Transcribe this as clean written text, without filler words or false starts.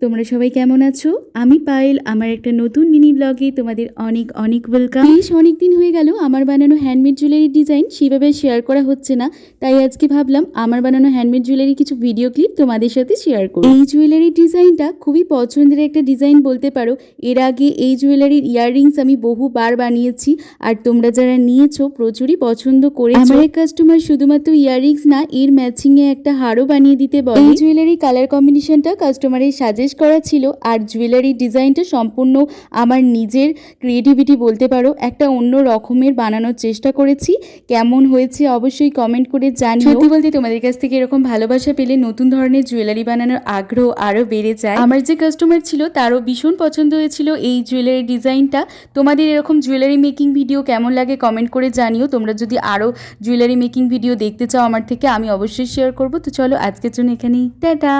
তোমরা সবাই কেমন আছো? আমি পায়েল, আমার একটা নতুন মিনি ব্লগে তোমাদের অনেক অনেক ওয়েলকাম। বেশ অনেক দিন হয়ে গেল আমার বানানো হ্যান্ডমেড জুয়েলারি ডিজাইন সেভাবে শেয়ার করা হচ্ছে না, তাই আজকে ভাবলাম আমার বানানো হ্যান্ডমেড জুয়েলারি কিছু ভিডিও ক্লিপ তোমাদের সাথে শেয়ার করব। এই জুয়েলারি ডিজাইনটা খুবই পছন্দের একটা ডিজাইন বলতে পারো। এর আগে এই জুয়েলারির ইয়াররিংস আমি বহুবার বানিয়েছি, আর তোমরা যারা নিয়েছো প্রচুরই পছন্দ করেছো। আমার এক কাস্টমার শুধুমাত্র ইয়াররিংস না, এর ম্যাচিংয়ে একটা হারও বানিয়ে দিতে বলে। এই জুয়েলারি কালার কম্বিনেশনটা কাস্টমারের সাজেস্ট করা ছিল, আর জুয়েলারি ডিজাইনটা সম্পূর্ণ আমার নিজের ক্রিয়েটিভিটি বলতে পারো। একটা অন্য রকমের বানানোর চেষ্টা করেছি, কেমন হয়েছে অবশ্যই কমেন্ট করে জানিও। সত্যি বলতে তোমাদের কাছ থেকে এরকম ভালোবাসা পেলে নতুন ধরনের জুয়েলারি বানানোর আগ্রহ আরও বেড়ে যায়। আমার যে কাস্টমার ছিল তারও ভীষণ পছন্দ হয়েছিল এই জুয়েলারি ডিজাইনটা। তোমাদের এরকম জুয়েলারি মেকিং ভিডিও কেমন লাগে কমেন্ট করে জানিও। তোমরা যদি আরও জুয়েলারি মেকিং ভিডিও দেখতে চাও আমার থেকে, আমি অবশ্যই শেয়ার করবো। তো চলো আজকের জন্য এখানেই টাটা।